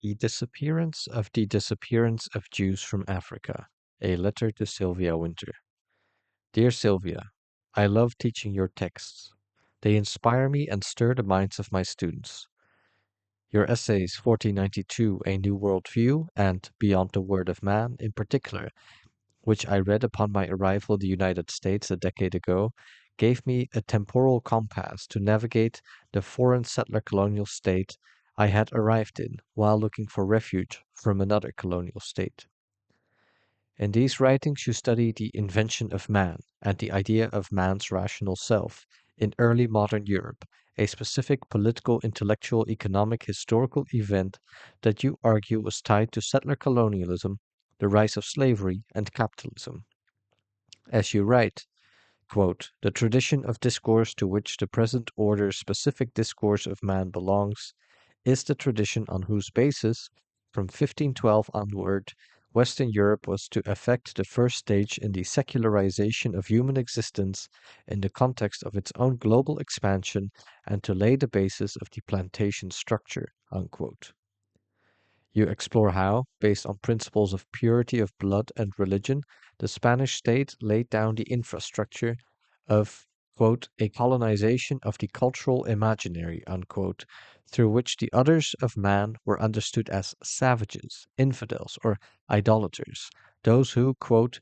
The Disappearance of Jews from Africa. A letter to Sylvia Wynter. Dear Sylvia, I love teaching your texts. They inspire me and stir the minds of my students. Your essays 1492, A New World View, and Beyond the Word of Man in particular, which I read upon my arrival in the United States a decade ago, gave me a temporal compass to navigate the foreign settler colonial state I had arrived in while looking for refuge from another colonial state. In these writings, you study the invention of man and the idea of man's rational self in early modern Europe, a specific political, intellectual, economic, historical event that you argue was tied to settler colonialism, the rise of slavery, and capitalism. As you write, quote, the tradition of discourse to which the present order's specific discourse of man belongs is the tradition on whose basis, from 1512 onward, Western Europe was to effect the first stage in the secularization of human existence in the context of its own global expansion and to lay the basis of the plantation structure. Unquote. You explore how, based on principles of purity of blood and religion, the Spanish state laid down the infrastructure of, quote, a colonization of the cultural imaginary, unquote, through which the others of man were understood as savages, infidels, or idolaters, those who, quote,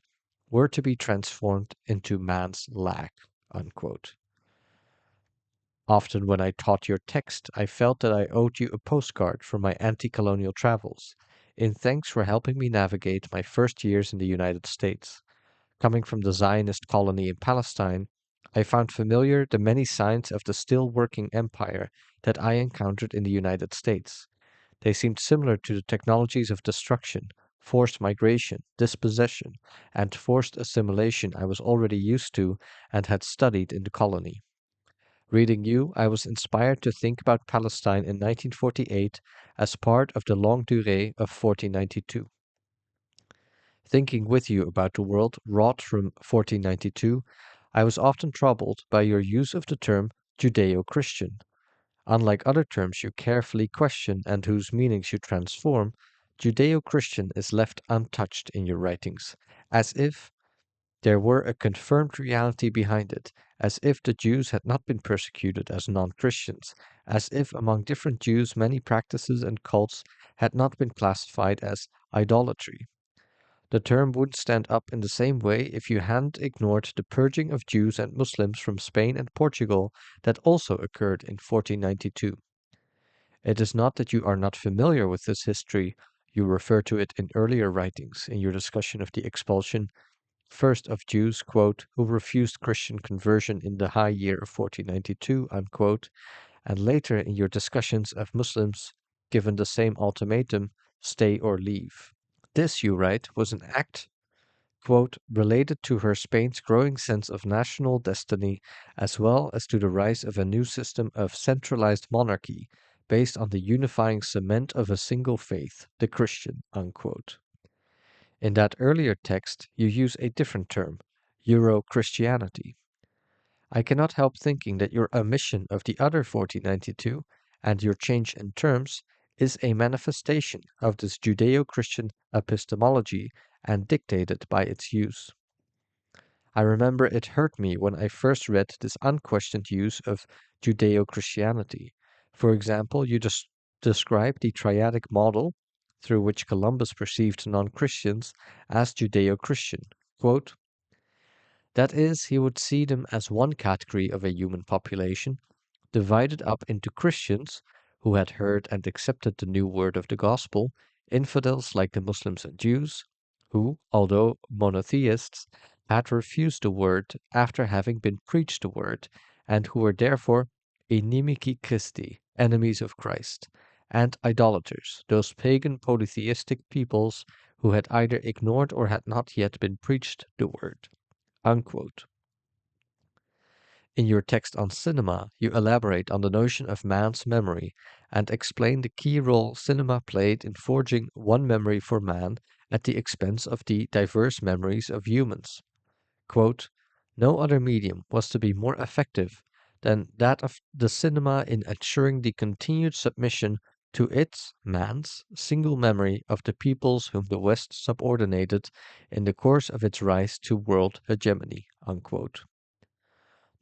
were to be transformed into man's lack, unquote. Often when I taught your text, I felt that I owed you a postcard from my anti-colonial travels, in thanks for helping me navigate my first years in the United States. Coming from the Zionist colony in Palestine, I found familiar the many signs of the still working empire that I encountered in the United States. They seemed similar to the technologies of destruction, forced migration, dispossession, and forced assimilation I was already used to and had studied in the colony. Reading you, I was inspired to think about Palestine in 1948 as part of the longue durée of 1492. Thinking with you about the world wrought from 1492, I was often troubled by your use of the term Judeo Christian. Unlike other terms you carefully question and whose meanings you transform, Judeo Christian is left untouched in your writings, as if there were a confirmed reality behind it, as if the Jews had not been persecuted as non Christians, as if among different Jews many practices and cults had not been classified as idolatry. The term wouldn't stand up in the same way if you hadn't ignored the purging of Jews and Muslims from Spain and Portugal that also occurred in 1492. It is not that you are not familiar with this history, you refer to it in earlier writings in your discussion of the expulsion first of Jews, quote, who refused Christian conversion in the high year of 1492, unquote, and later in your discussions of Muslims given the same ultimatum, stay or leave. This, you write, was an act, quote, related to her Spain's growing sense of national destiny as well as to the rise of a new system of centralized monarchy based on the unifying cement of a single faith, the Christian, unquote. In that earlier text, you use a different term, Euro-Christianity. I cannot help thinking that your omission of the other 1492 and your change in terms is a manifestation of this Judeo-Christian epistemology and dictated by its use. I remember it hurt me when I first read this unquestioned use of Judeo-Christianity. For example, you describe the triadic model through which Columbus perceived non-Christians as Judeo-Christian. Quote, that is, he would see them as one category of a human population, divided up into Christians, who had heard and accepted the new word of the gospel, infidels like the Muslims and Jews, who, although monotheists, had refused the word after having been preached the word, and who were therefore inimici Christi, enemies of Christ, and idolaters, those pagan polytheistic peoples who had either ignored or had not yet been preached the word. Unquote. In your text on cinema, you elaborate on the notion of man's memory and explain the key role cinema played in forging one memory for man at the expense of the diverse memories of humans. Quote, no other medium was to be more effective than that of the cinema in ensuring the continued submission to its, man's, single memory of the peoples whom the West subordinated in the course of its rise to world hegemony. Unquote.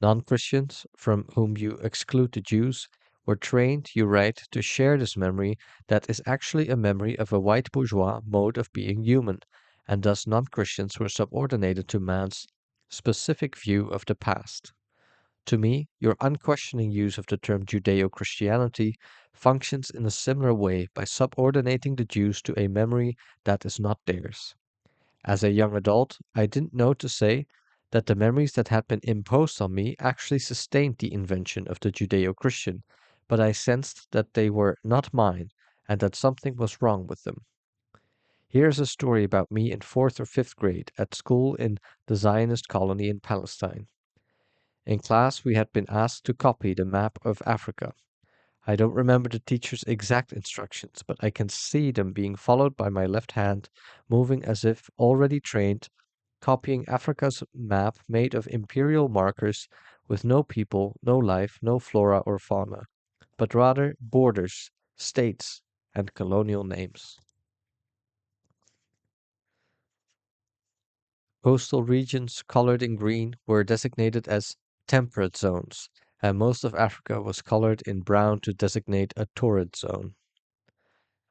Non-Christians, from whom you exclude the Jews, were trained, you write, to share this memory that is actually a memory of a white bourgeois mode of being human, and thus non-Christians were subordinated to man's specific view of the past. To me, your unquestioning use of the term Judeo-Christianity functions in a similar way by subordinating the Jews to a memory that is not theirs. As a young adult, I didn't know to say that the memories that had been imposed on me actually sustained the invention of the Judeo-Christian, but I sensed that they were not mine and that something was wrong with them. Here's a story about me in fourth or fifth grade at school in the Zionist colony in Palestine. In class, we had been asked to copy the map of Africa. I don't remember the teacher's exact instructions, but I can see them being followed by my left hand, moving as if already trained, copying Africa's map made of imperial markers with no people, no life, no flora or fauna, but rather borders, states, and colonial names. Coastal regions colored in green were designated as temperate zones, and most of Africa was colored in brown to designate a torrid zone.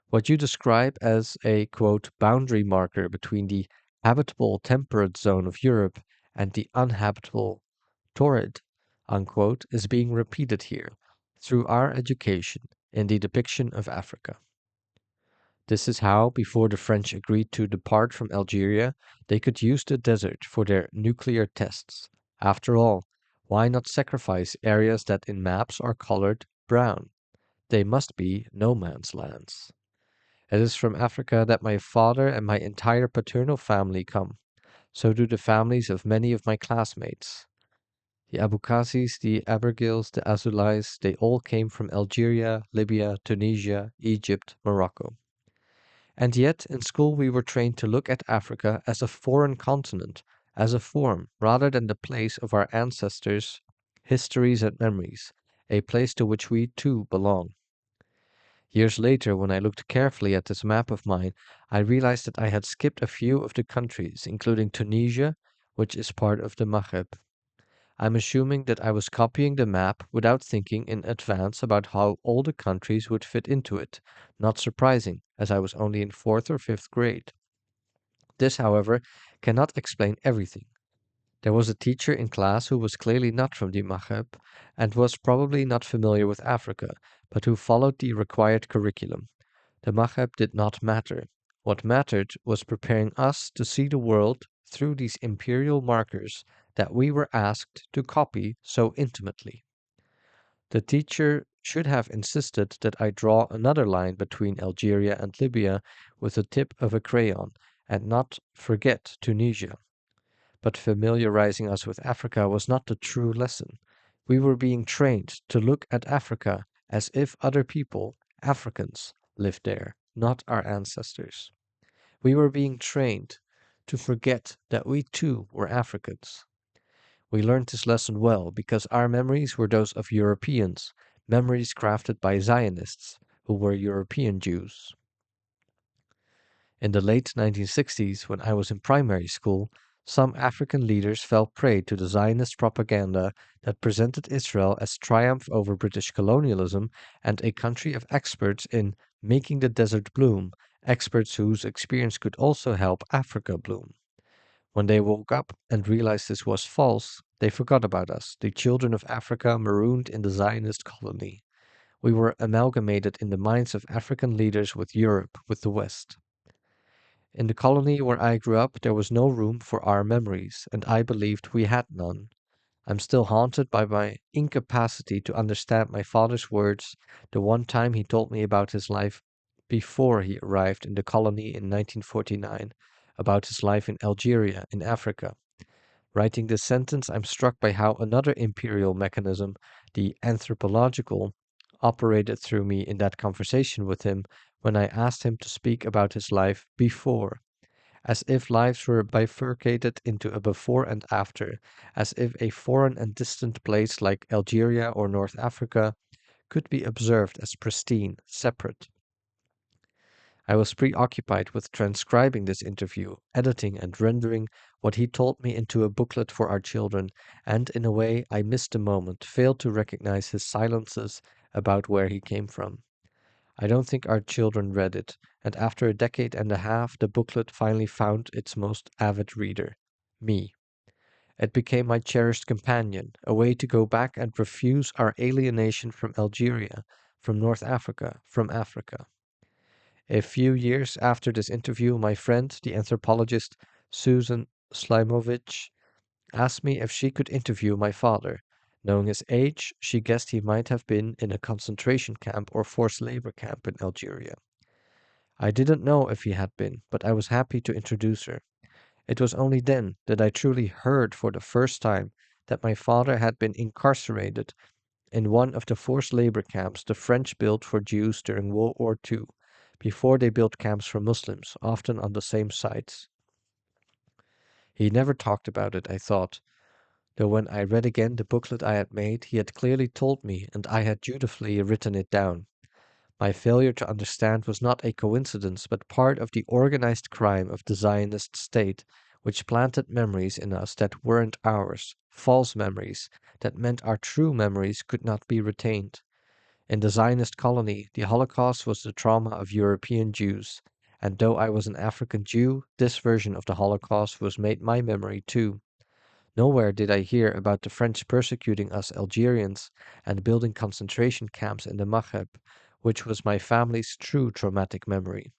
What you describe as a quote boundary marker between the habitable temperate zone of Europe and the uninhabitable torrid unquote is being repeated here through our education in the depiction of Africa. This is how, before the French agreed to depart from Algeria, they could use the desert for their nuclear tests. After all, why not sacrifice areas that in maps are colored brown? They must be no man's lands. It is from Africa that my father and my entire paternal family come. So do the families of many of my classmates. The Abukazis, the Abergils, the Azulays, they all came from Algeria, Libya, Tunisia, Egypt, Morocco. And yet, in school, we were trained to look at Africa as a foreign continent, as a form, rather than the place of our ancestors' histories and memories, a place to which we too belong. Years later, when I looked carefully at this map of mine, I realized that I had skipped a few of the countries, including Tunisia, which is part of the Maghreb. I'm assuming that I was copying the map without thinking in advance about how all the countries would fit into it. Not surprising, as I was only in fourth or fifth grade. This, however, cannot explain everything. There was a teacher in class who was clearly not from the Maghreb and was probably not familiar with Africa, but who followed the required curriculum. The Maghreb did not matter. What mattered was preparing us to see the world through these imperial markers that we were asked to copy so intimately. The teacher should have insisted that I draw another line between Algeria and Libya with the tip of a crayon and not forget Tunisia. But familiarizing us with Africa was not the true lesson. We were being trained to look at Africa as if other people, Africans, lived there, not our ancestors. We were being trained to forget that we too were Africans. We learned this lesson well because our memories were those of Europeans, memories crafted by Zionists, who were European Jews. In the late 1960s, when I was in primary school, some African leaders fell prey to the Zionist propaganda that presented Israel as triumph over British colonialism and a country of experts in making the desert bloom, experts whose experience could also help Africa bloom. When they woke up and realized this was false, they forgot about us, the children of Africa marooned in the Zionist colony. We were amalgamated in the minds of African leaders with Europe, with the West. In the colony where I grew up, there was no room for our memories, and I believed we had none. I'm still haunted by my incapacity to understand my father's words the one time he told me about his life before he arrived in the colony in 1949, about his life in Algeria, in Africa. Writing this sentence, I'm struck by how another imperial mechanism, the anthropological, operated through me in that conversation with him when I asked him to speak about his life before, as if lives were bifurcated into a before and after, as if a foreign and distant place like Algeria or North Africa could be observed as pristine, separate, I was preoccupied with transcribing this interview, editing and rendering what he told me into a booklet for our children, and in a way I missed the moment, failed to recognize his silences about where he came from. I don't think our children read it, and after a decade and a half, the booklet finally found its most avid reader, me. It became my cherished companion, a way to go back and refuse our alienation from Algeria, from North Africa, from Africa. A few years after this interview, my friend, the anthropologist Susan Slimovic, asked me if she could interview my father. Knowing his age, she guessed he might have been in a concentration camp or forced labor camp in Algeria. I didn't know if he had been, but I was happy to introduce her. It was only then that I truly heard for the first time that my father had been incarcerated in one of the forced labor camps the French built for Jews during World War II, before they built camps for Muslims, often on the same sites. He never talked about it, I thought, though when I read again the booklet I had made, he had clearly told me, and I had dutifully written it down. My failure to understand was not a coincidence, but part of the organized crime of the Zionist state, which planted memories in us that weren't ours, false memories, that meant our true memories could not be retained. In the Zionist colony, the Holocaust was the trauma of European Jews, and though I was an African Jew, this version of the Holocaust was made my memory too. Nowhere did I hear about the French persecuting us Algerians and building concentration camps in the Maghreb, which was my family's true traumatic memory.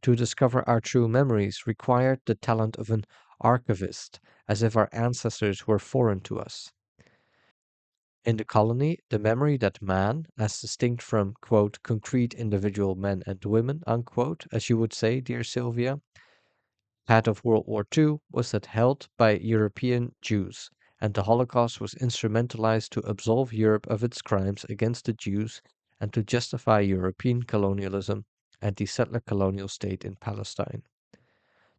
To discover our true memories required the talent of an archivist, as if our ancestors were foreign to us. In the colony, the memory that man, as distinct from, quote, concrete individual men and women, unquote, as you would say, dear Sylvia, had of World War II was that held by European Jews, and the Holocaust was instrumentalized to absolve Europe of its crimes against the Jews and to justify European colonialism and the settler colonial state in Palestine.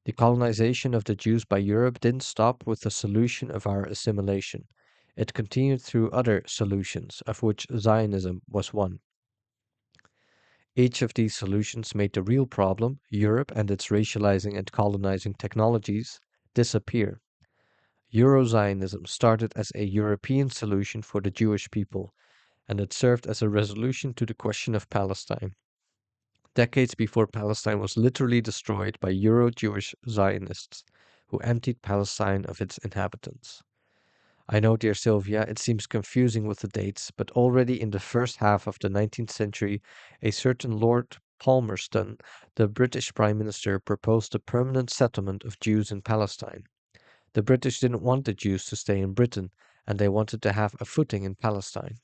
The colonization of the Jews by Europe didn't stop with the solution of our assimilation. It continued through other solutions, of which Zionism was one. Each of these solutions made the real problem, Europe and its racializing and colonizing technologies, disappear. Euro-Zionism started as a European solution for the Jewish people, and it served as a resolution to the question of Palestine, decades before Palestine was literally destroyed by Euro-Jewish Zionists, who emptied Palestine of its inhabitants. I know, dear Sylvia, it seems confusing with the dates, but already in the first half of the 19th century, a certain Lord Palmerston, the British Prime Minister, proposed a permanent settlement of Jews in Palestine. The British didn't want the Jews to stay in Britain, and they wanted to have a footing in Palestine.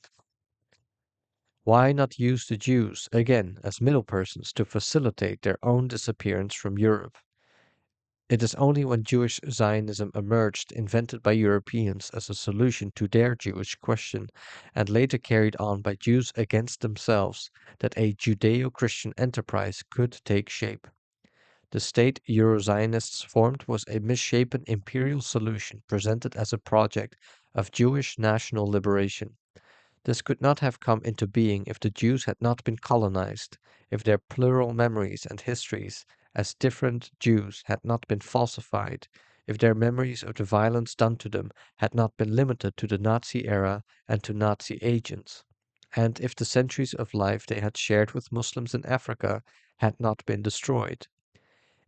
Why not use the Jews, again, as middle persons to facilitate their own disappearance from Europe? It is only when Jewish Zionism emerged, invented by Europeans as a solution to their Jewish question, and later carried on by Jews against themselves, that a Judeo Christian enterprise could take shape. The state Euro-Zionists formed was a misshapen imperial solution presented as a project of Jewish national liberation. This could not have come into being if the Jews had not been colonized, if their plural memories and histories as different Jews had not been falsified, if their memories of the violence done to them had not been limited to the Nazi era and to Nazi agents, and if the centuries of life they had shared with Muslims in Africa had not been destroyed.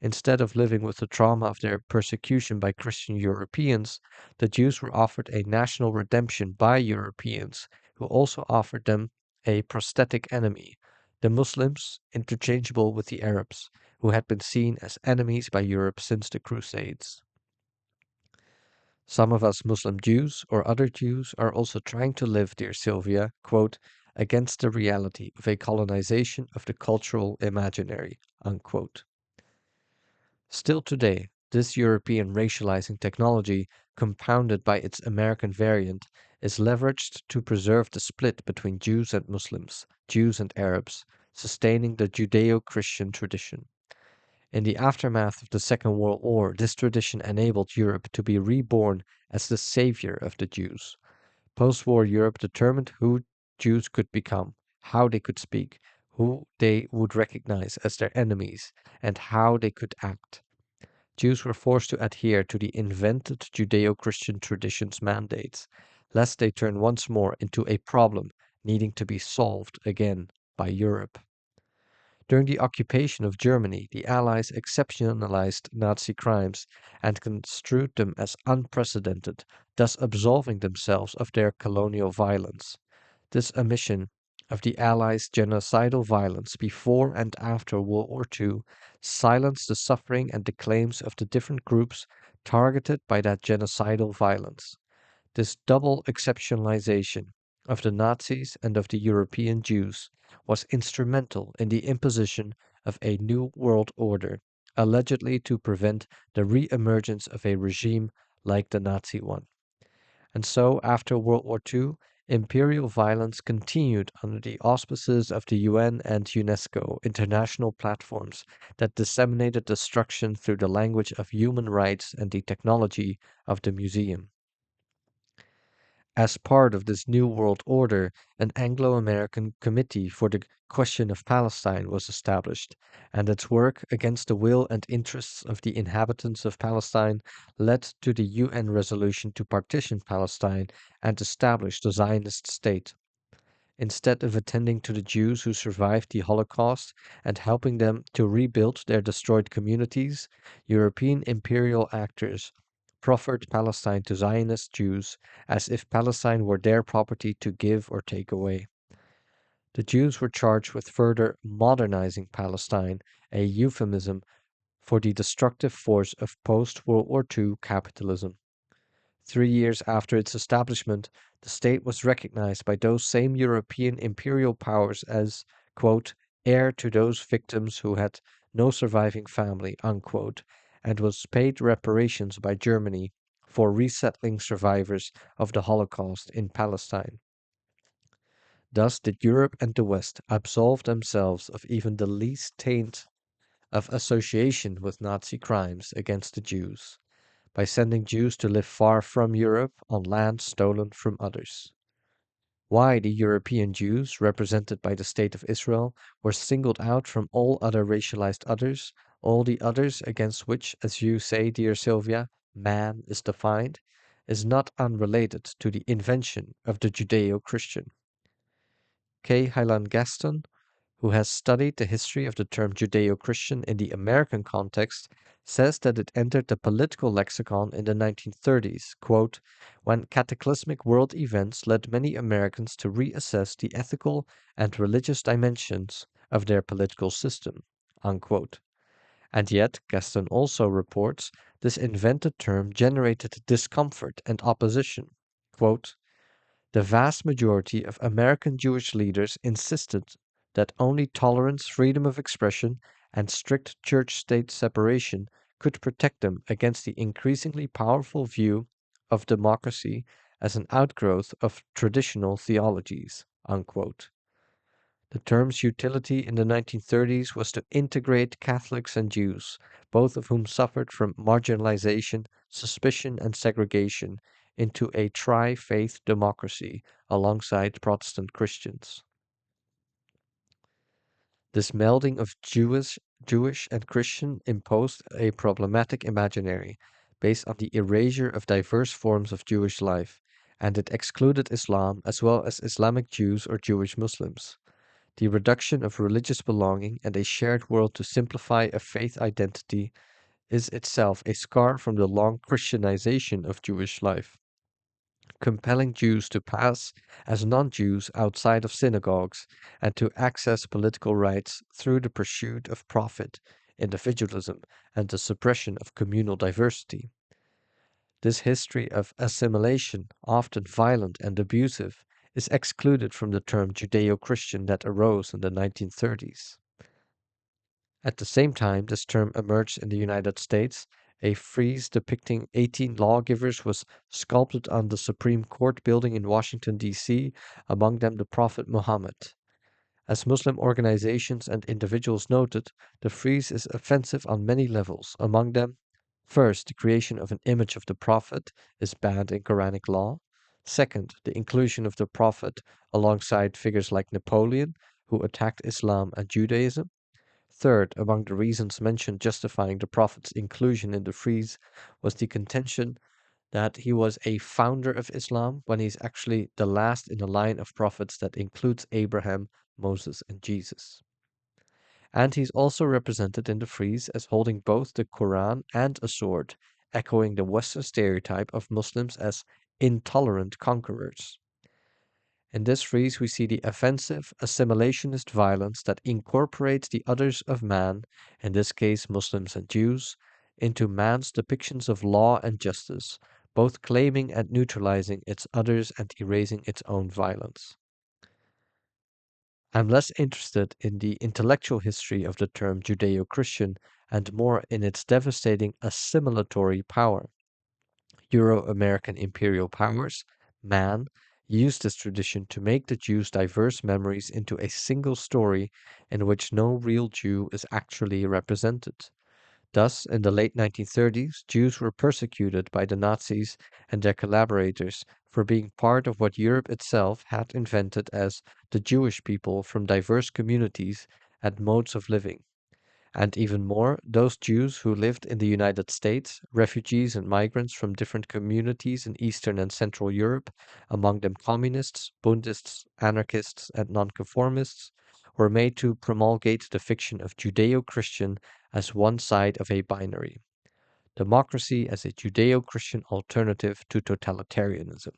Instead of living with the trauma of their persecution by Christian Europeans, the Jews were offered a national redemption by Europeans, who also offered them a prosthetic enemy, the Muslims, interchangeable with the Arabs, who had been seen as enemies by Europe since the Crusades. Some of us Muslim Jews or other Jews are also trying to live, dear Sylvia, quote, against the reality of a colonization of the cultural imaginary, unquote. Still today, this European racializing technology, compounded by its American variant, is leveraged to preserve the split between Jews and Muslims, Jews and Arabs, sustaining the Judeo-Christian tradition. In the aftermath of the Second World War, this tradition enabled Europe to be reborn as the savior of the Jews. Post-war Europe determined who Jews could become, how they could speak, who they would recognize as their enemies, and how they could act. Jews were forced to adhere to the invented Judeo Christian tradition's mandates, lest they turn once more into a problem needing to be solved again by Europe. During the occupation of Germany, the Allies exceptionalized Nazi crimes and construed them as unprecedented, thus absolving themselves of their colonial violence. This omission of the Allies' genocidal violence before and after World War II silenced the suffering and the claims of the different groups targeted by that genocidal violence. This double exceptionalization of the Nazis and of the European Jews was instrumental in the imposition of a new world order, allegedly to prevent the re-emergence of a regime like the Nazi one. And so, after World War II, imperial violence continued under the auspices of the UN and UNESCO international platforms that disseminated destruction through the language of human rights and the technology of the museum. As part of this New World Order, an Anglo American Committee for the Question of Palestine was established, and its work against the will and interests of the inhabitants of Palestine led to the UN resolution to partition Palestine and establish the Zionist state. Instead of attending to the Jews who survived the Holocaust and helping them to rebuild their destroyed communities, European imperial actors proffered Palestine to Zionist Jews as if Palestine were their property to give or take away. The Jews were charged with further modernizing Palestine, a euphemism for the destructive force of post World War II capitalism. 3 years after its establishment, the state was recognized by those same European imperial powers as, quote, heir to those victims who had no surviving family, unquote, and was paid reparations by Germany for resettling survivors of the Holocaust in Palestine. Thus did Europe and the West absolve themselves of even the least taint of association with Nazi crimes against the Jews by sending Jews to live far from Europe on land stolen from others. Why the European Jews, represented by the State of Israel, were singled out from all other racialized others, all the others against which, as you say, dear Sylvia, man is defined, is not unrelated to the invention of the Judeo Christian. K. Hylan Gaston, who has studied the history of the term Judeo Christian in the American context, says that it entered the political lexicon in the 1930s, quote, when cataclysmic world events led many Americans to reassess the ethical and religious dimensions of their political system, unquote. And yet, Gaston also reports, this invented term generated discomfort and opposition. Quote, the vast majority of American Jewish leaders insisted that only tolerance, freedom of expression, and strict church state separation could protect them against the increasingly powerful view of democracy as an outgrowth of traditional theologies. Unquote. The term's utility in the 1930s was to integrate Catholics and Jews, both of whom suffered from marginalization, suspicion, and segregation, into a tri-faith democracy alongside Protestant Christians. This melding of Jewish and Christian imposed a problematic imaginary based on the erasure of diverse forms of Jewish life, and it excluded Islam as well as Islamic Jews or Jewish Muslims. The reduction of religious belonging and a shared world to simplify a faith identity is itself a scar from the long Christianization of Jewish life, compelling Jews to pass as non-Jews outside of synagogues and to access political rights through the pursuit of profit, individualism, and the suppression of communal diversity. This history of assimilation, often violent and abusive, is excluded from the term Judeo-Christian that arose in the 1930s. At the same time this term emerged in the United States, a frieze depicting 18 lawgivers was sculpted on the Supreme Court building in Washington, D.C., among them the Prophet Muhammad. As Muslim organizations and individuals noted, the frieze is offensive on many levels. Among them, first, the creation of an image of the Prophet is banned in Quranic law. Second, the inclusion of the Prophet alongside figures like Napoleon, who attacked Islam and Judaism. Third, among the reasons mentioned justifying the Prophet's inclusion in the frieze was the contention that he was a founder of Islam when he's actually the last in a line of prophets that includes Abraham, Moses, and Jesus. And he's also represented in the frieze as holding both the Quran and a sword, echoing the Western stereotype of Muslims as intolerant conquerors. In this frieze, we see the offensive, assimilationist violence that incorporates the others of man, in this case Muslims and Jews, into man's depictions of law and justice, both claiming and neutralizing its others and erasing its own violence. I'm less interested in the intellectual history of the term Judeo Christian and more in its devastating assimilatory power. Euro American imperial powers, man, used this tradition to make the Jews' diverse memories into a single story in which no real Jew is actually represented. Thus, in the late 1930s, Jews were persecuted by the Nazis and their collaborators for being part of what Europe itself had invented as the Jewish people from diverse communities and modes of living. And even more, those Jews who lived in the United States, refugees and migrants from different communities in Eastern and Central Europe, among them communists, Bundists, anarchists, and nonconformists, were made to promulgate the fiction of Judeo Christian as one side of a binary democracy as a Judeo Christian alternative to totalitarianism.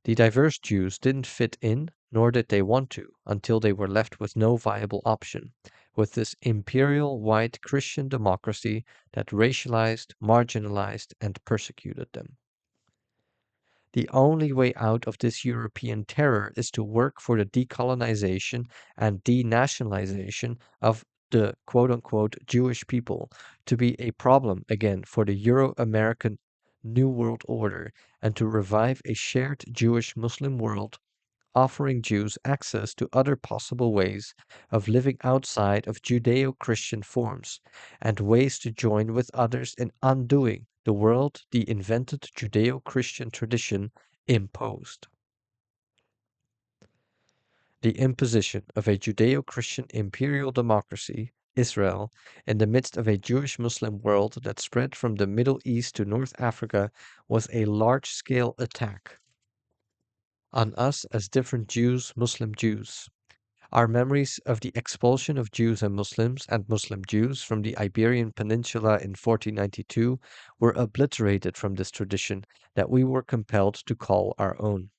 The diverse Jews didn't fit in, nor did they want to, until they were left with no viable option, with this imperial white Christian democracy that racialized, marginalized, and persecuted them. The only way out of this European terror is to work for the decolonization and denationalization of the quote unquote Jewish people to be a problem again for the Euro American New World Order and to revive a shared Jewish Muslim world, offering Jews access to other possible ways of living outside of Judeo Christian forms and ways to join with others in undoing the world the invented Judeo Christian tradition imposed. The imposition of a Judeo Christian imperial democracy, Israel, in the midst of a Jewish Muslim world that spread from the Middle East to North Africa was a large scale attack on us as different Jews, Muslim Jews. Our memories of the expulsion of Jews and Muslim Jews from the Iberian Peninsula in 1492 were obliterated from this tradition that we were compelled to call our own.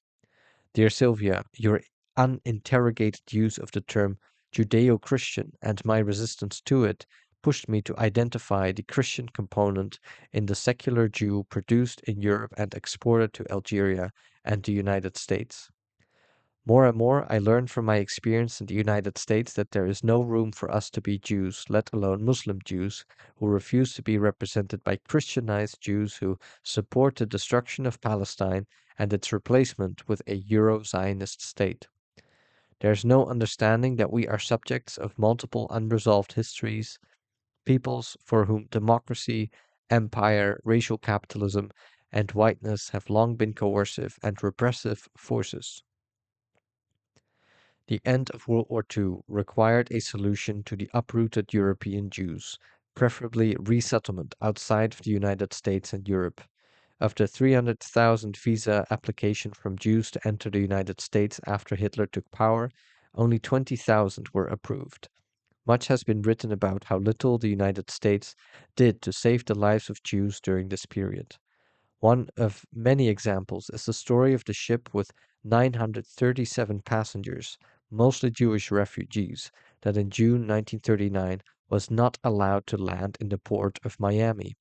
Dear Sylvia, your uninterrogated use of the term Judeo Christian and my resistance to it pushed me to identify the Christian component in the secular Jew produced in Europe and exported to Algeria and the United States. More and more, I learned from my experience in the United States that there is no room for us to be Jews, let alone Muslim Jews, who refuse to be represented by Christianized Jews who support the destruction of Palestine and its replacement with a Euro Zionist state. There is no understanding that we are subjects of multiple unresolved histories, peoples for whom democracy, empire, racial capitalism, and whiteness have long been coercive and repressive forces. The end of World War II required a solution to the uprooted European Jews, preferably resettlement outside of the United States and Europe. Of the 300,000 visa applications from Jews to enter the United States after Hitler took power, only 20,000 were approved. Much has been written about how little the United States did to save the lives of Jews during this period. One of many examples is the story of the ship with 937 passengers, mostly Jewish refugees, that in June 1939 was not allowed to land in the port of Miami.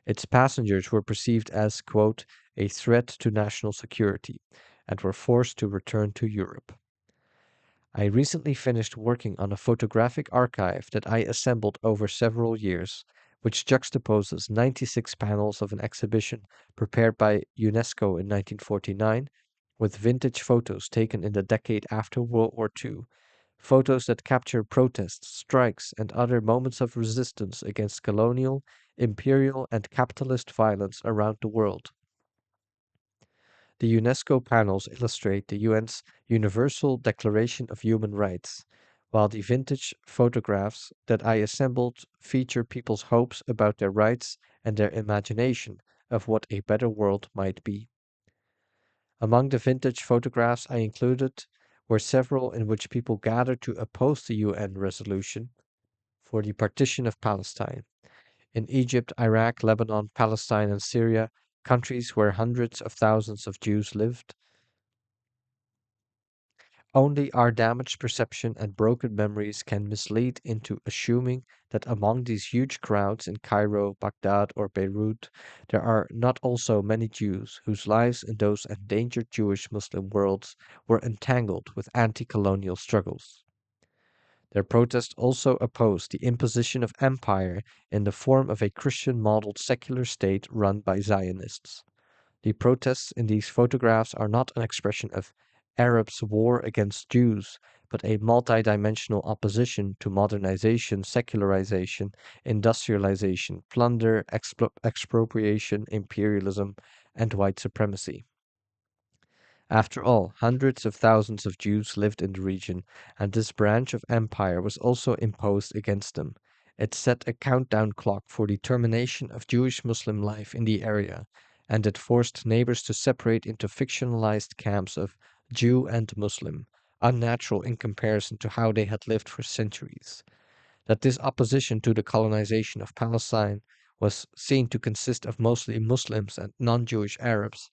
Its passengers were perceived as, quote, a threat to national security and were forced to return to Europe. I recently finished working on a photographic archive that I assembled over several years, which juxtaposes 96 panels of an exhibition prepared by UNESCO in 1949 with vintage photos taken in the decade after World War II, photos that capture protests, strikes, and other moments of resistance against colonial, imperial, and capitalist violence around the world. The UNESCO panels illustrate the UN's Universal Declaration of Human Rights, while the vintage photographs that I assembled feature people's hopes about their rights and their imagination of what a better world might be. Among the vintage photographs I included were several in which people gathered to oppose the UN resolution for the partition of Palestine. In Egypt, Iraq, Lebanon, Palestine, and Syria, countries where hundreds of thousands of Jews lived, only our damaged perception and broken memories can mislead into assuming that among these huge crowds in Cairo, Baghdad, or Beirut, there are not also many Jews whose lives in those endangered Jewish Muslim worlds were entangled with anti colonial struggles. Their protest also opposed the imposition of empire in the form of a Christian modeled secular state run by Zionists. The protests in these photographs are not an expression of Arabs' war against Jews, but a multidimensional opposition to modernization, secularization, industrialization, plunder, expropriation, imperialism, and white supremacy. After all, hundreds of thousands of Jews lived in the region, and this branch of empire was also imposed against them. It set a countdown clock for the termination of Jewish Muslim life in the area, and it forced neighbors to separate into fictionalized camps of Jew and Muslim, unnatural in comparison to how they had lived for centuries. That this opposition to the colonization of Palestine was seen to consist of mostly Muslims and non Jewish Arabs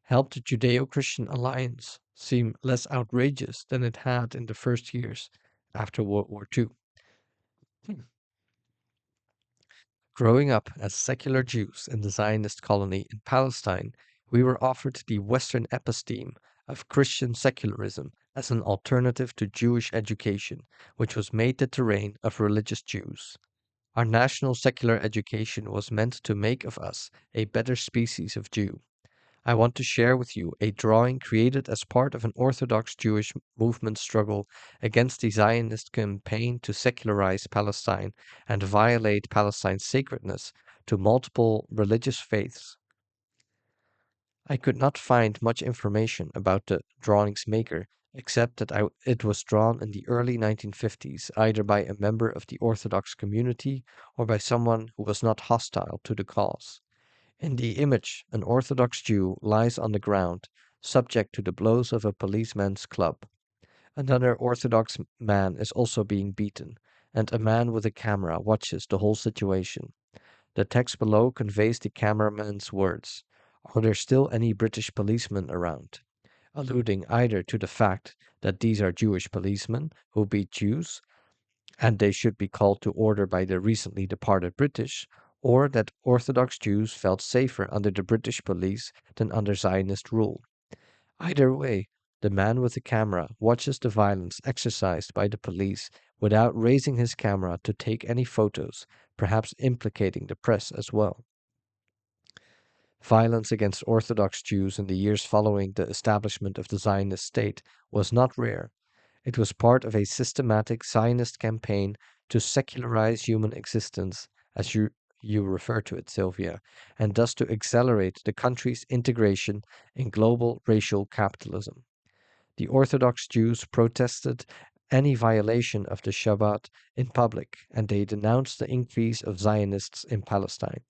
helped the Judeo Christian alliance seem less outrageous than it had in the first years after World War II. Growing up as secular Jews in the Zionist colony in Palestine, we were offered the Western episteme of Christian secularism as an alternative to Jewish education, which was made the terrain of religious Jews. Our national secular education was meant to make of us a better species of Jew. I want to share with you a drawing created as part of an Orthodox Jewish movement struggle against the Zionist campaign to secularize Palestine and violate Palestine's sacredness to multiple religious faiths. I could not find much information about the drawing's maker, except that it was drawn in the early 1950s, either by a member of the Orthodox community or by someone who was not hostile to the cause. In the image, an Orthodox Jew lies on the ground, subject to the blows of a policeman's club. Another Orthodox man is also being beaten, and a man with a camera watches the whole situation. The text below conveys the cameraman's words. Are there still any British policemen around? Alluding either to the fact that these are Jewish policemen who beat Jews, and they should be called to order by the recently departed British, or that Orthodox Jews felt safer under the British police than under Zionist rule. Either way, the man with the camera watches the violence exercised by the police without raising his camera to take any photos, perhaps implicating the press as well. Violence against Orthodox Jews in the years following the establishment of the Zionist state was not rare. It was part of a systematic Zionist campaign to secularize human existence, as you refer to it, Sylvia, and thus to accelerate the country's integration in global racial capitalism. The Orthodox Jews protested any violation of the Shabbat in public, and they denounced the increase of Zionists in Palestine.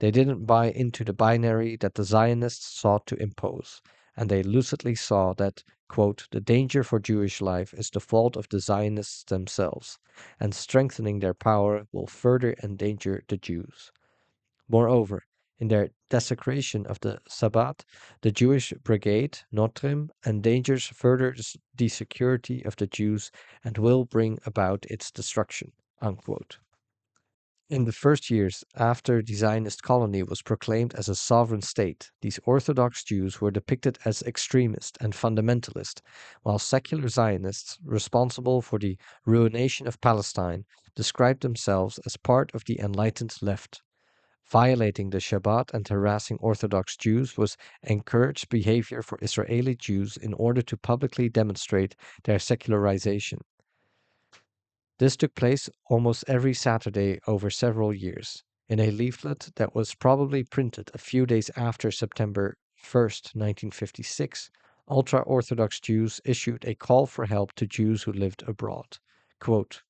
They didn't buy into the binary that the Zionists sought to impose, and they lucidly saw that, quote, the danger for Jewish life is the fault of the Zionists themselves, and strengthening their power will further endanger the Jews. Moreover, in their desecration of the Sabbath, the Jewish brigade, Notrim, endangers further the security of the Jews and will bring about its destruction. Unquote. In the first years after the Zionist colony was proclaimed as a sovereign state, these Orthodox Jews were depicted as extremist and fundamentalist, while secular Zionists, responsible for the ruination of Palestine, described themselves as part of the enlightened left. Violating the Shabbat and harassing Orthodox Jews was encouraged behavior for Israeli Jews in order to publicly demonstrate their secularization. This took place almost every Saturday over several years. In a leaflet that was probably printed a few days after September 1st, 1956, ultra Orthodox Jews issued a call for help to Jews who lived abroad. Quote,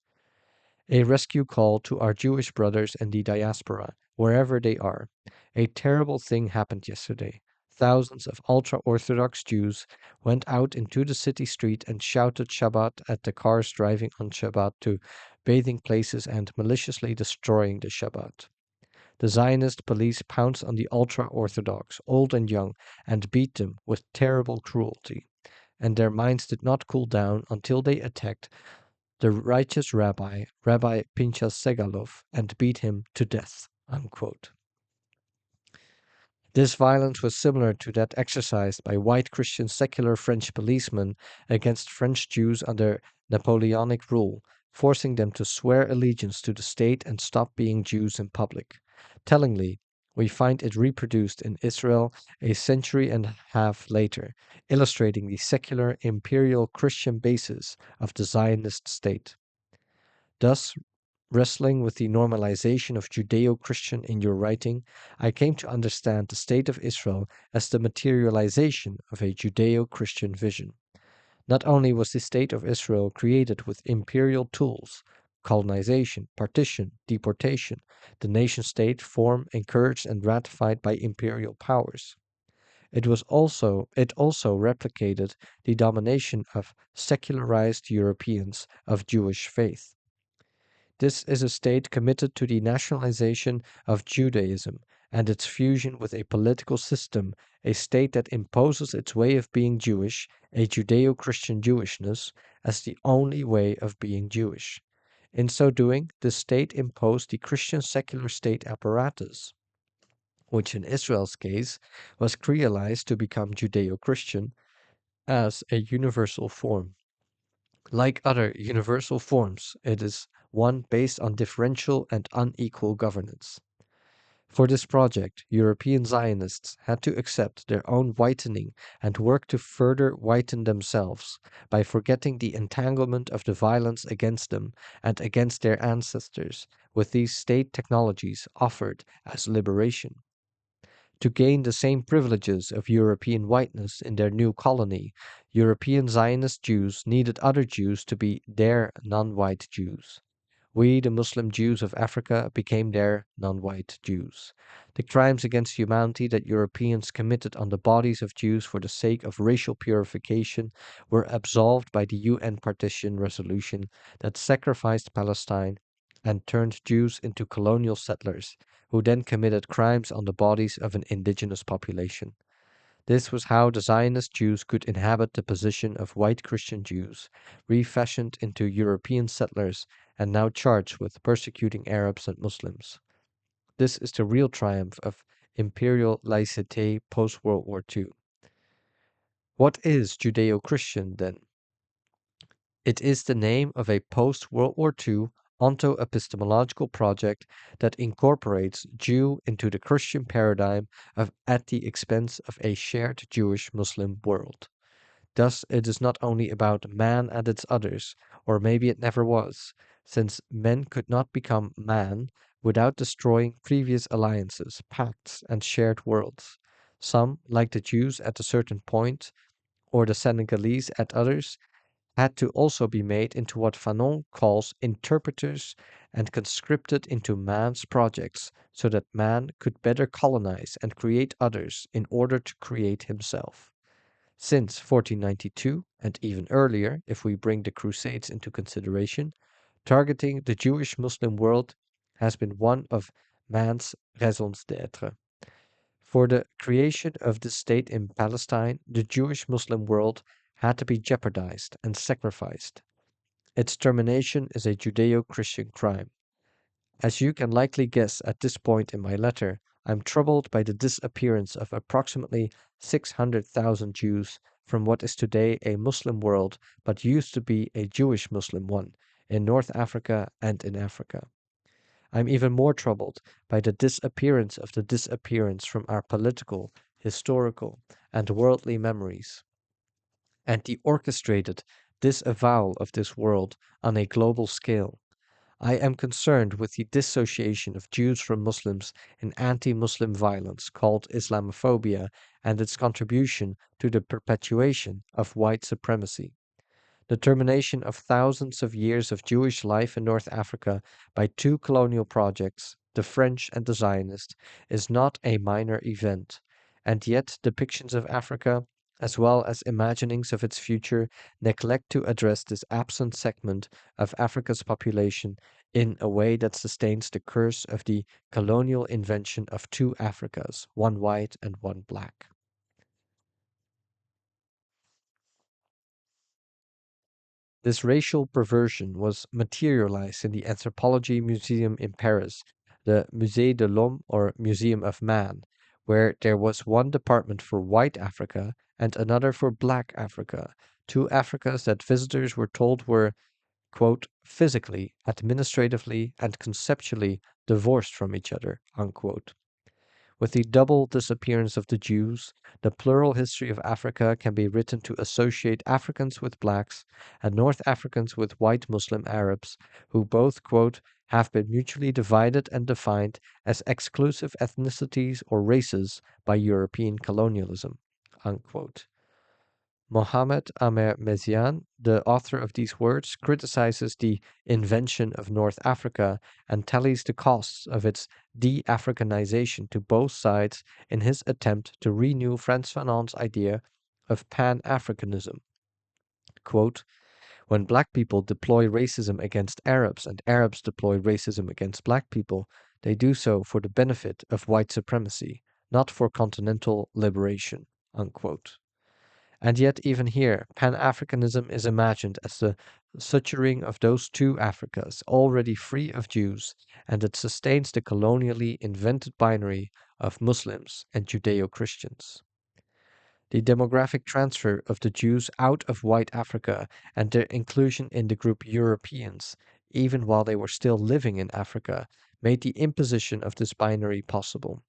a rescue call to our Jewish brothers in the diaspora, wherever they are. A terrible thing happened yesterday. Thousands of ultra-Orthodox Jews went out into the city street and shouted Shabbat at the cars driving on Shabbat to bathing places and maliciously destroying the Shabbat. The Zionist police pounced on the ultra-Orthodox, old and young, and beat them with terrible cruelty. And their minds did not cool down until they attacked the righteous Rabbi Pinchas Segalov, and beat him to death. Unquote. This violence was similar to that exercised by white Christian secular French policemen against French Jews under Napoleonic rule, forcing them to swear allegiance to the state and stop being Jews in public. Tellingly, we find it reproduced in Israel a century and a half later, illustrating the secular imperial Christian basis of the Zionist state. Thus, wrestling with the normalization of Judeo Christian in your writing, I came to understand the state of Israel as the materialization of a Judeo Christian vision. Not only was the state of Israel created with imperial tools, colonization, partition, deportation, the nation state form encouraged and ratified by imperial powers. It also replicated the domination of secularized Europeans of Jewish faith. This is a state committed to the nationalization of Judaism and its fusion with a political system, a state that imposes its way of being Jewish, a Judeo-Christian Jewishness, as the only way of being Jewish. In so doing, the state imposed the Christian secular state apparatus, which in Israel's case was creolized to become Judeo-Christian, as a universal form. Like other universal forms, it is one based on differential and unequal governance. For this project, European Zionists had to accept their own whitening and work to further whiten themselves by forgetting the entanglement of the violence against them and against their ancestors with these state technologies offered as liberation. To gain the same privileges of European whiteness in their new colony, European Zionist Jews needed other Jews to be their non-white Jews. We, the Muslim Jews of Africa, became their non-white Jews. The crimes against humanity that Europeans committed on the bodies of Jews for the sake of racial purification were absolved by the UN partition resolution that sacrificed Palestine and turned Jews into colonial settlers, who then committed crimes on the bodies of an indigenous population. This was how the Zionist Jews could inhabit the position of white Christian Jews, refashioned into European settlers and now charged with persecuting Arabs and Muslims. This is the real triumph of imperial laïcité post-World War II. What is Judeo-Christian then? It is the name of a post-World War II onto-epistemological project that incorporates Jew into the Christian paradigm at the expense of a shared Jewish-Muslim world. Thus, it is not only about man and its others, or maybe it never was, since men could not become man without destroying previous alliances, pacts, and shared worlds. Some, like the Jews at a certain point, or the Senegalese at others, had to also be made into what Fanon calls interpreters and conscripted into man's projects so that man could better colonize and create others in order to create himself. Since 1492, and even earlier if we bring the Crusades into consideration, targeting the Jewish-Muslim world has been one of man's raisons d'être. For the creation of the state in Palestine, the Jewish-Muslim world had to be jeopardized and sacrificed. Its termination is a Judeo-Christian crime. As you can likely guess at this point in my letter, I am troubled by the disappearance of approximately 600,000 Jews from what is today a Muslim world but used to be a Jewish Muslim one in North Africa and in Africa. I am even more troubled by the disappearance of the disappearance from our political, historical, and worldly memories, and the orchestrated disavowal of this world on a global scale. I am concerned with the dissociation of Jews from Muslims in anti Muslim violence called Islamophobia and its contribution to the perpetuation of white supremacy. The termination of thousands of years of Jewish life in North Africa by two colonial projects, the French and the Zionist, is not a minor event, and yet depictions of Africa, as well as imaginings of its future, neglect to address this absent segment of Africa's population in a way that sustains the curse of the colonial invention of two Africas, one white and one black. This racial perversion was materialized in the Anthropology Museum in Paris, the Musée de l'Homme or Museum of Man, where there was one department for white Africa and another for black Africa, two Africas that visitors were told were, quote, physically, administratively, and conceptually divorced from each other, unquote. With the double disappearance of the Jews, the plural history of Africa can be written to associate Africans with blacks and North Africans with white Muslim Arabs, who both, quote, have been mutually divided and defined as exclusive ethnicities or races by European colonialism, unquote. Mohammed Amer Mezian, the author of these words, criticizes the invention of North Africa and tallies the costs of its de-Africanization to both sides in his attempt to renew Frantz Fanon's idea of Pan-Africanism. Quote, when black people deploy racism against Arabs and Arabs deploy racism against black people, they do so for the benefit of white supremacy, not for continental liberation. Unquote. And yet, even here, Pan Africanism is imagined as the suturing of those two Africas, already free of Jews, and it sustains the colonially invented binary of Muslims and Judeo Christians. The demographic transfer of the Jews out of white Africa and their inclusion in the group Europeans, even while they were still living in Africa, made the imposition of this binary possible.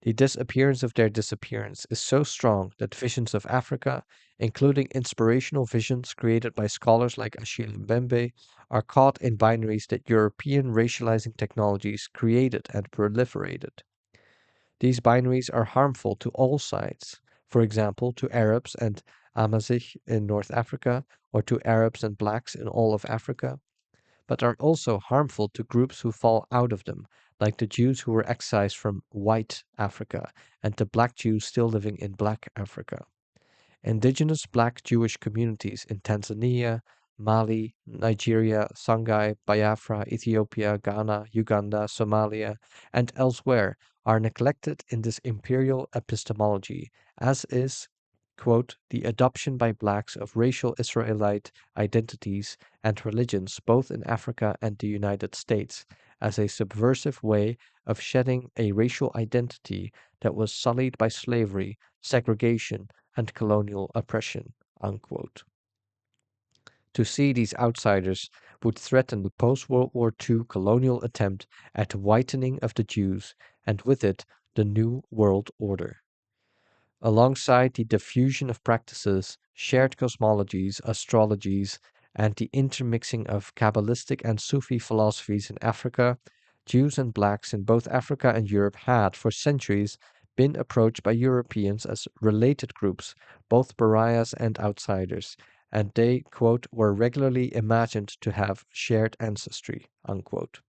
The disappearance of their disappearance is so strong that visions of Africa, including inspirational visions created by scholars like Achille Mbembe, are caught in binaries that European racializing technologies created and proliferated. These binaries are harmful to all sides, for example, to Arabs and Amazigh in North Africa, or to Arabs and blacks in all of Africa, but are also harmful to groups who fall out of them, like the Jews who were excised from white Africa and the black Jews still living in black Africa. Indigenous black Jewish communities in Tanzania, Mali, Nigeria, Songhai, Biafra, Ethiopia, Ghana, Uganda, Somalia, and elsewhere are neglected in this imperial epistemology, as is, quote, the adoption by blacks of racial Israelite identities and religions both in Africa and the United States as a subversive way of shedding a racial identity that was sullied by slavery, segregation, and colonial oppression, unquote. To see these outsiders would threaten the post World War II colonial attempt at whitening of the Jews, and with it, the New World Order. Alongside the diffusion of practices, shared cosmologies, astrologies, and the intermixing of Kabbalistic and Sufi philosophies in Africa, Jews and blacks in both Africa and Europe had, for centuries, been approached by Europeans as related groups, both pariahs and outsiders, and they, quote, were regularly imagined to have shared ancestry, unquote.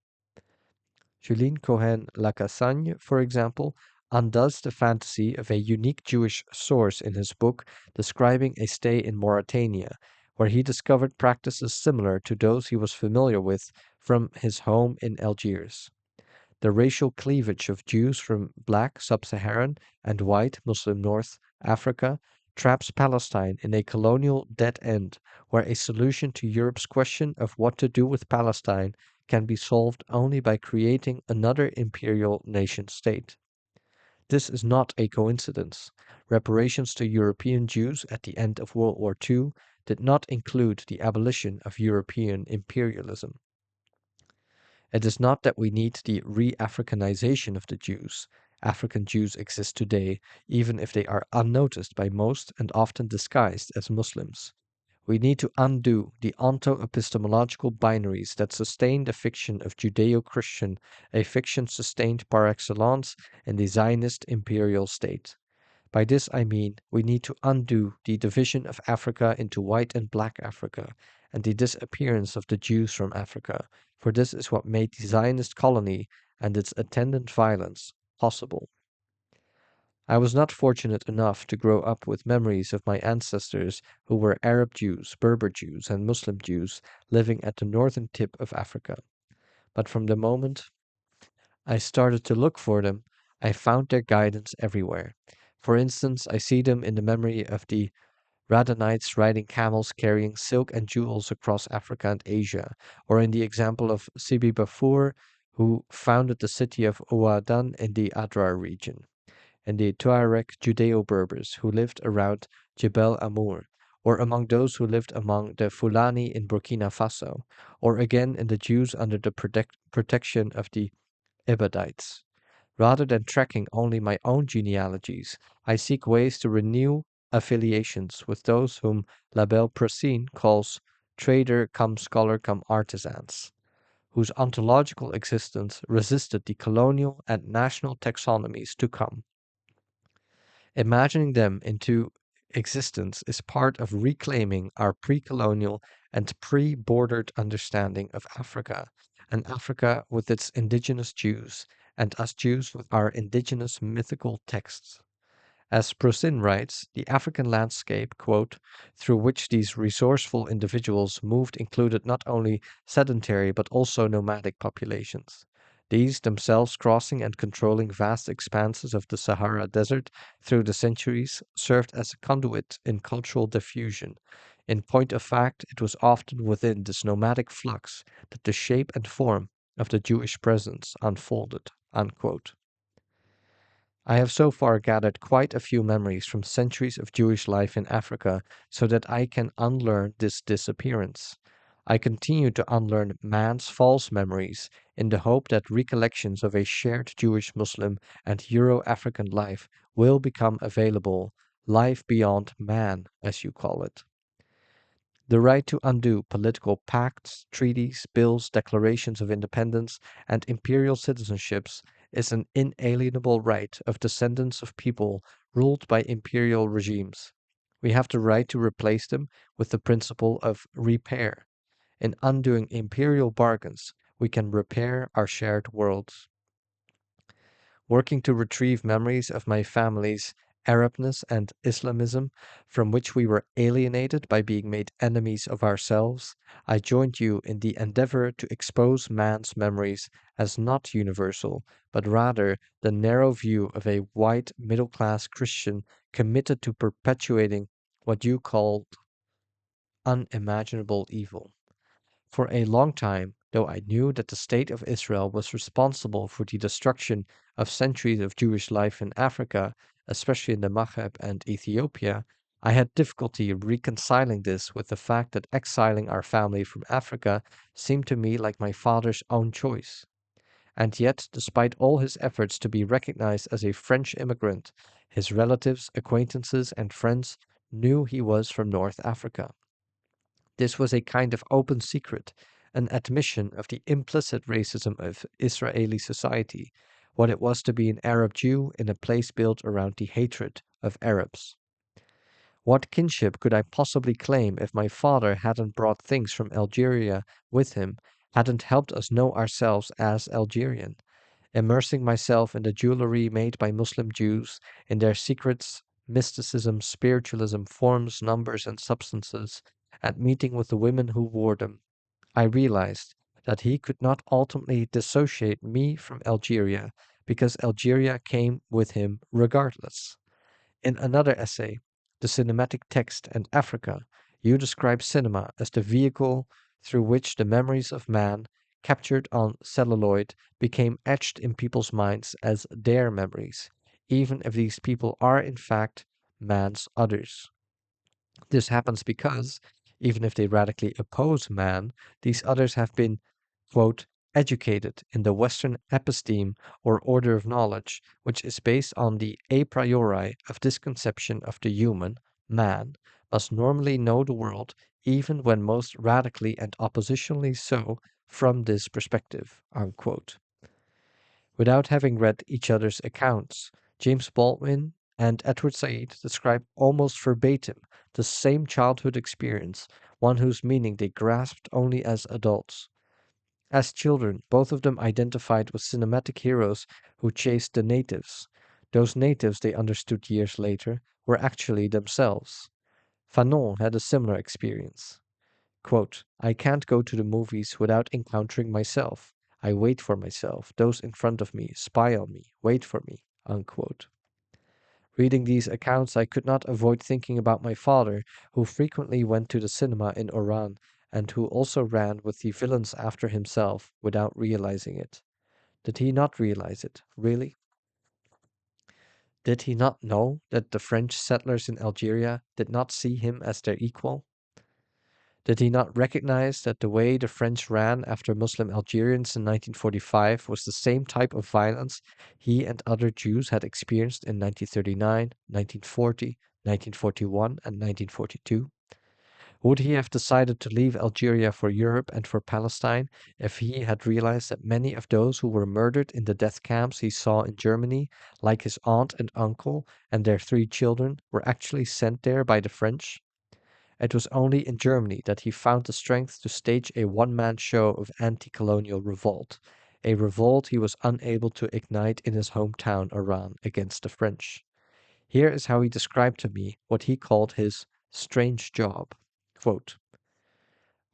Julien Cohen-Lacassagne, for example, undoes the fantasy of a unique Jewish source in his book describing a stay in Mauritania, where he discovered practices similar to those he was familiar with from his home in Algiers. The racial cleavage of Jews from black sub-Saharan and white Muslim North Africa traps Palestine in a colonial dead end where a solution to Europe's question of what to do with Palestine can be solved only by creating another imperial nation state. This is not a coincidence. Reparations to European Jews at the end of World War II did not include the abolition of European imperialism. It is not that we need the re-Africanization of the Jews. African Jews exist today, even if they are unnoticed by most and often disguised as Muslims. We need to undo the onto-epistemological binaries that sustain the fiction of Judeo-Christian, a fiction sustained par excellence in the Zionist imperial state. By this I mean we need to undo the division of Africa into white and black Africa and the disappearance of the Jews from Africa, for this is what made the Zionist colony and its attendant violence possible. I was not fortunate enough to grow up with memories of my ancestors who were Arab Jews, Berber Jews, and Muslim Jews living at the northern tip of Africa. But from the moment I started to look for them, I found their guidance everywhere. For instance, I see them in the memory of the Radhanites riding camels carrying silk and jewels across Africa and Asia, or in the example of Sibi Bafur, who founded the city of Ouadan in the Adrar region, and the Tuareg Judeo-Berbers who lived around Jebel Amour, or among those who lived among the Fulani in Burkina Faso, or again in the Jews under the protection of the Ibadites. Rather than tracking only my own genealogies, I seek ways to renew affiliations with those whom La Belle Prasine calls trader come scholar come artisans, whose ontological existence resisted the colonial and national taxonomies to come. Imagining them into existence is part of reclaiming our pre-colonial and pre-bordered understanding of Africa, and Africa with its indigenous Jews, and us Jews with our indigenous mythical texts. As Prosin writes, the African landscape, quote, through which these resourceful individuals moved included not only sedentary but also nomadic populations. These, themselves crossing and controlling vast expanses of the Sahara Desert through the centuries, served as a conduit in cultural diffusion. In point of fact, it was often within this nomadic flux that the shape and form of the Jewish presence unfolded. Unquote. I have so far gathered quite a few memories from centuries of Jewish life in Africa so that I can unlearn this disappearance. I continue to unlearn man's false memories in the hope that recollections of a shared Jewish Muslim and Euro African life will become available, life beyond man, as you call it. The right to undo political pacts, treaties, bills, declarations of independence, and imperial citizenships is an inalienable right of descendants of people ruled by imperial regimes. We have the right to replace them with the principle of repair. In undoing imperial bargains, we can repair our shared worlds. Working to retrieve memories of my family's Arabness and Islamism, from which we were alienated by being made enemies of ourselves, I joined you in the endeavor to expose man's memories as not universal, but rather the narrow view of a white middle class Christian committed to perpetuating what you called unimaginable evil. For a long time, though I knew that the State of Israel was responsible for the destruction of centuries of Jewish life in Africa, especially in the Maghreb and Ethiopia, I had difficulty reconciling this with the fact that exiling our family from Africa seemed to me like my father's own choice. And yet, despite all his efforts to be recognized as a French immigrant, his relatives, acquaintances, and friends knew he was from North Africa. This was a kind of open secret, an admission of the implicit racism of Israeli society, what it was to be an Arab Jew in a place built around the hatred of Arabs. What kinship could I possibly claim if my father hadn't brought things from Algeria with him, hadn't helped us know ourselves as Algerian? Immersing myself in the jewelry made by Muslim Jews, in their secrets, mysticism, spiritualism, forms, numbers, and substances, and meeting with the women who wore them, I realized that he could not ultimately dissociate me from Algeria because Algeria came with him regardless. In another essay, The Cinematic Text and Africa, you describe cinema as the vehicle through which the memories of man, captured on celluloid, became etched in people's minds as their memories, even if these people are in fact man's others. This happens because, even if they radically oppose man, these others have been, quote, educated in the Western episteme or order of knowledge, which is based on the a priori of this conception of the human, man, must normally know the world even when most radically and oppositionally so from this perspective. Unquote. Without having read each other's accounts, James Baldwin and Edward Said describe almost verbatim the same childhood experience, one whose meaning they grasped only as adults. As children, both of them identified with cinematic heroes who chased the natives. Those natives, they understood years later, were actually themselves. Fanon had a similar experience. Quote, I can't go to the movies without encountering myself. I wait for myself. Those in front of me spy on me, wait for me. Unquote. Reading these accounts, I could not avoid thinking about my father, who frequently went to the cinema in Oran and who also ran with the villains after himself without realizing it. Did he not realize it, really? Did he not know that the French settlers in Algeria did not see him as their equal? Did he not recognize that the way the French ran after Muslim Algerians in 1945 was the same type of violence he and other Jews had experienced in 1939, 1940, 1941, and 1942? Would he have decided to leave Algeria for Europe and for Palestine if he had realized that many of those who were murdered in the death camps he saw in Germany, like his aunt and uncle and their three children, were actually sent there by the French? It was only in Germany that he found the strength to stage a one-man show of anti-colonial revolt, a revolt he was unable to ignite in his hometown Iran against the French. Here is how he described to me what he called his strange job. Quote,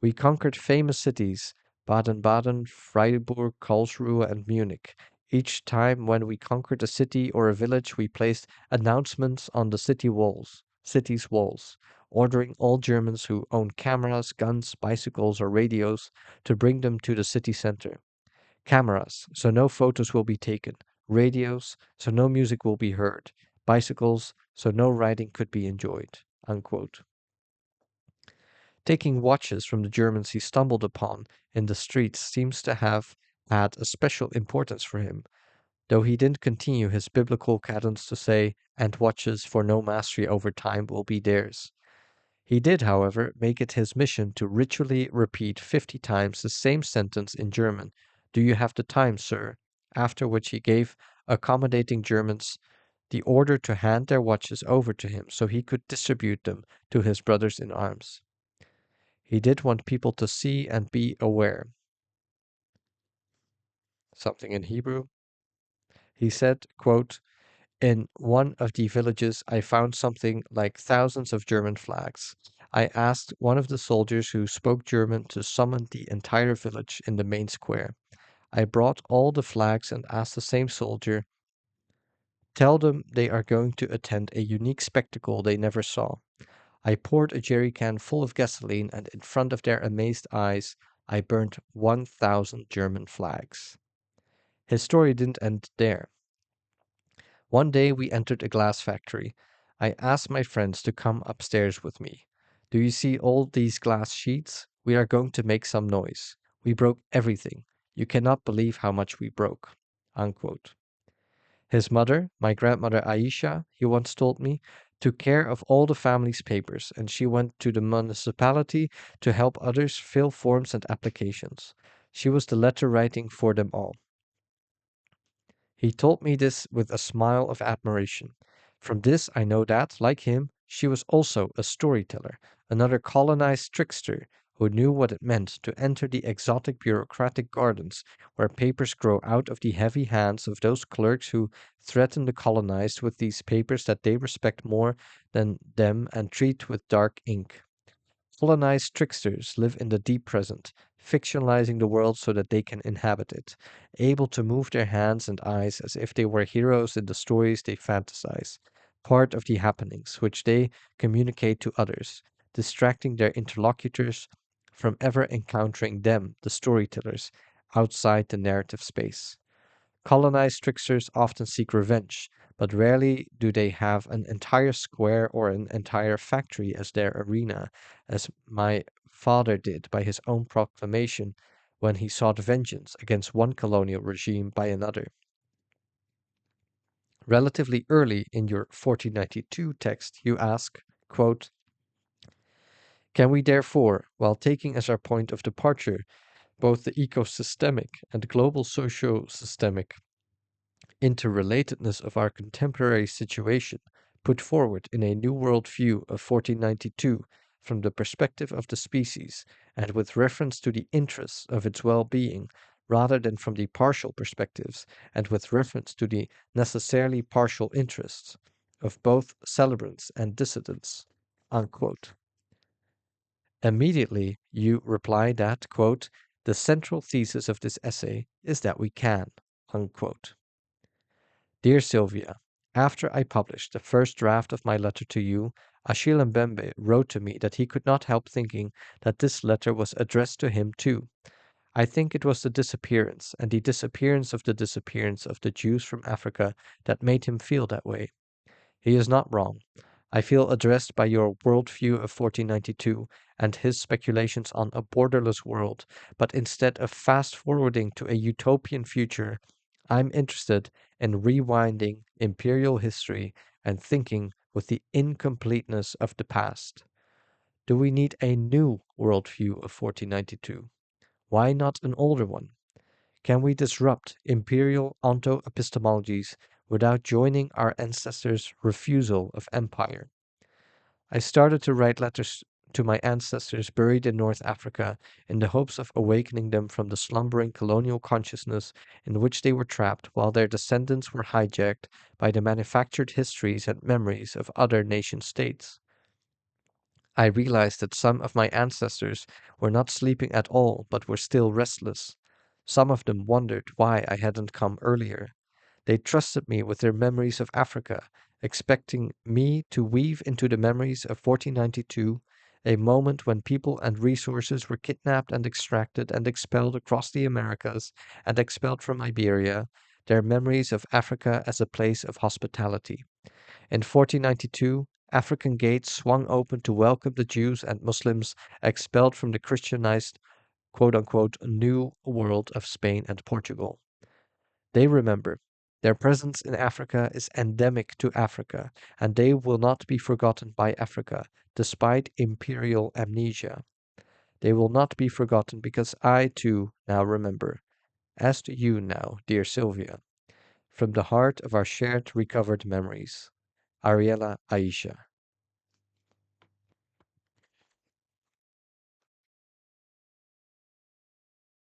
we conquered famous cities, Baden-Baden, Freiburg, Karlsruhe, and Munich. Each time when we conquered a city or a village, we placed announcements on the city's walls, ordering all Germans who owned cameras, guns, bicycles, or radios to bring them to the city center. Cameras, so no photos will be taken. Radios, so no music will be heard. Bicycles, so no riding could be enjoyed. Unquote. Taking watches from the Germans he stumbled upon in the streets seems to have had a special importance for him, though he didn't continue his biblical cadence to say, and watches for no mastery over time will be theirs. He did, however, make it his mission to ritually repeat 50 times the same sentence in German, Do you have the time, sir? After which he gave accommodating Germans the order to hand their watches over to him so he could distribute them to his brothers in arms. He did want people to see and be aware. Something in Hebrew. He said, quote, in one of the villages, I found something like thousands of German flags. I asked one of the soldiers who spoke German to summon the entire village in the main square. I brought all the flags and asked the same soldier, tell them they are going to attend a unique spectacle they never saw. I poured a jerry can full of gasoline, and in front of their amazed eyes, I burned 1,000 German flags. His story didn't end there. One day we entered a glass factory. I asked my friends to come upstairs with me. Do you see all these glass sheets? We are going to make some noise. We broke everything. You cannot believe how much we broke. Unquote. His mother, my grandmother Aïsha, he once told me, took care of all the family's papers, and she went to the municipality to help others fill forms and applications. She was the letter writing for them all. He told me this with a smile of admiration. From this I know that, like him, she was also a storyteller, another colonized trickster who knew what it meant to enter the exotic bureaucratic gardens where papers grow out of the heavy hands of those clerks who threaten the colonized with these papers that they respect more than them and treat with dark ink. Colonized tricksters live in the deep present, fictionalizing the world so that they can inhabit it, able to move their hands and eyes as if they were heroes in the stories they fantasize, part of the happenings which they communicate to others, distracting their interlocutors from ever encountering them, the storytellers, outside the narrative space. Colonized tricksters often seek revenge, but rarely do they have an entire square or an entire factory as their arena, as my father did by his own proclamation when he sought vengeance against one colonial regime by another. Relatively early in your 1492 text, you ask, quote, Can we therefore, while taking as our point of departure both the ecosystemic and global socio-systemic interrelatedness of our contemporary situation, put forward in a New World View of 1492 from the perspective of the species and with reference to the interests of its well-being, rather than from the partial perspectives and with reference to the necessarily partial interests of both celebrants and dissidents. Unquote. Immediately, you reply that, quote, the central thesis of this essay is that we can. Unquote. Dear Sylvia, after I published the first draft of my letter to you, Achille Mbembe wrote to me that he could not help thinking that this letter was addressed to him too. I think it was the disappearance and the disappearance of the Jews from Africa that made him feel that way. He is not wrong. I feel addressed by your worldview of 1492 and his speculations on a borderless world, but instead of fast forwarding to a utopian future, I'm interested in rewinding imperial history and thinking with the incompleteness of the past. Do we need a new worldview of 1492? Why not an older one? Can we disrupt imperial onto-epistemologies without joining our ancestors' refusal of empire? I started to write letters to my ancestors buried in North Africa in the hopes of awakening them from the slumbering colonial consciousness in which they were trapped while their descendants were hijacked by the manufactured histories and memories of other nation states. I realized that some of my ancestors were not sleeping at all but were still restless. Some of them wondered why I hadn't come earlier. They trusted me with their memories of Africa, expecting me to weave into the memories of 1492 a moment when people and resources were kidnapped and extracted and expelled across the Americas and expelled from Iberia, their memories of Africa as a place of hospitality. In 1492, African gates swung open to welcome the Jews and Muslims expelled from the Christianized quote unquote New World of Spain and Portugal. They remember. Their presence in Africa is endemic to Africa, and they will not be forgotten by Africa, despite imperial amnesia. They will not be forgotten because I too now remember, as do you now, dear Sylvia, from the heart of our shared recovered memories. Ariella Aïsha.